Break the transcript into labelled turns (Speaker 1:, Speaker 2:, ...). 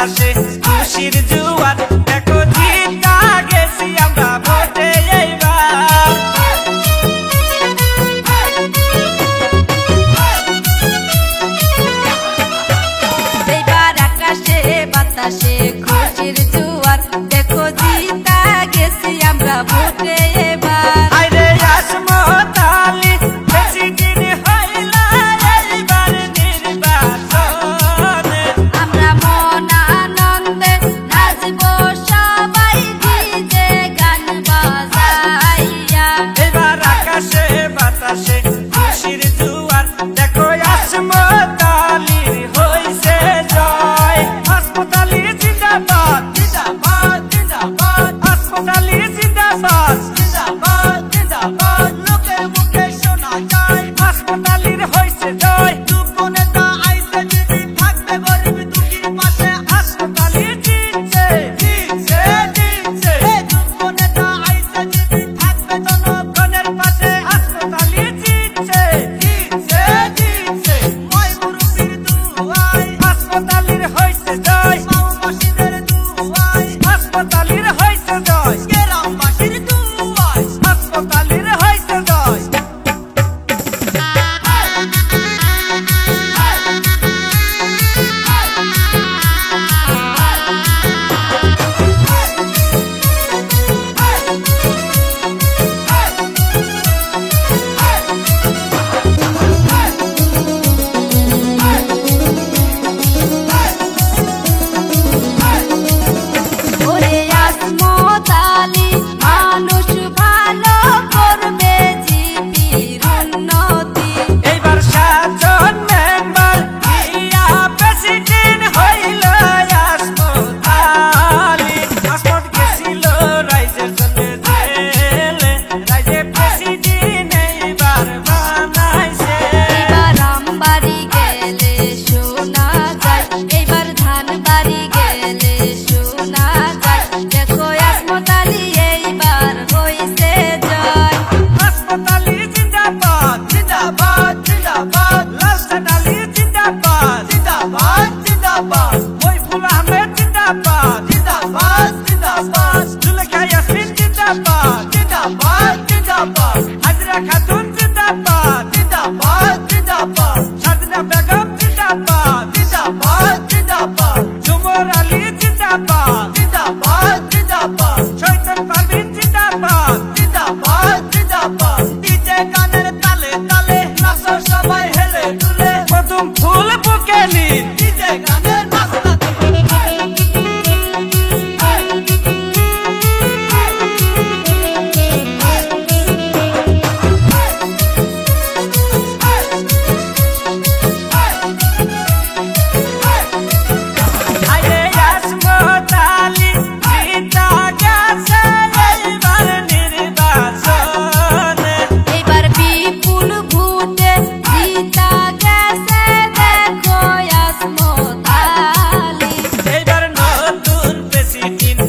Speaker 1: বাতাসে খুশির জোয়ার দেখো জিতা গেছি আমরা ভোটে এইবার।
Speaker 2: এইবার আকাশে বাতাসে খুশির জোয়ার দেখো জিতা গেছি আমরা ভোটে এবার।
Speaker 1: আইরে আসমতালি বেশি দিন হইল এইবার নির্বাচনে
Speaker 2: আমরা মন আনন্দে নাচবো সবাই ডিজে গান বাজাইয়া।
Speaker 1: এবার আকাশে বাতাসে খুশির জোয়ার দেখো আসমতালির হইছে জয়। হাসপাতালি জিন্দাবাদ জিন্দাবাদ জিন্দাবাদ, হাসপাতালি জিন্দাবাদ জিন্দাবাদ জিন্দাবাদ, লোকের মুখে শোনা যায় হাসপাতালির হইছে জয়। যুব নেতা আইছে যদি থাকবে গরিব দুঃখীর পাশে, হাসপাতালি জিতছে জিতছে জিতছে। যুব নেতা আইছে যদি থাকবে জনগণের পাশে, হাসপাতালি জিতছে জিতছে জিতছে। ওই মুরব্বির দুয়ায় হাসপাতালির হইছে জয়, মাওবাসীদের দুয়ায় হাসপাতালির হইছে জয়, গ্রামবাসীর দুয়ায় হাসপাতালির হইছে জয়।
Speaker 2: ওরে আসমতালি মানুষ ভালো করবে জিপির উন্নতি।
Speaker 1: এইবার 7 জন মেম্বার দিয়া প্রেসিডেন্ট হইল আসমতালি। পাসপোর্ট গেছিল রাইজের জন্য জেলে, রাইজে প্রেসিডেন্ট এইবার বানাইছে।
Speaker 2: এইবার আমবাড়ি গেলে শোনা যায়, এইবার ধানবাড়ি গেলে শোনা যায় দেখো আসমতালি এইবার হইছে জয়।
Speaker 1: হাসপাতালি জিন্দাবাদ জিন্দাবাদ জিন্দাবাদ, লালসানালি জিন্দাবাদ জিন্দাবাদ জিন্দাবাদ, মইফুল আহমেদ জিন্দাবাদ জিন্দাবাদ জিন্দাবাদ, জুলেখা ইয়াসমিন জিন্দাবাদ জিন্দাবাদ জিন্দাবাদ, হাজরা খাতুন জিন্দাবাদ জিন্দাবাদ জিন্দাবাদ, সাদিনা বেগম জিন্দাবাদ জিন্দাবাদ জিন্দাবাদ, জুমর আলী জিন্দাবাদ জিন্দাবাদ জিন্দাবাদ, শৈতান পারভিন জিন্দাবাদ জিন্দাবাদ জিন্দাবাদ। ডিজে গানের তালে তালে নাচো সবাই হেলে দুলে, প্রথম ফুল বুকে নিন ডিজে গানের নাচনা আইরে আসমতালি জিতা গেছে এইবার নির্বাচনে।
Speaker 2: এইবার বিপুল ভোটে জিতা গেছে দেখো আসমতালি।
Speaker 1: এইবার নতুন প্রেসিডেন্ট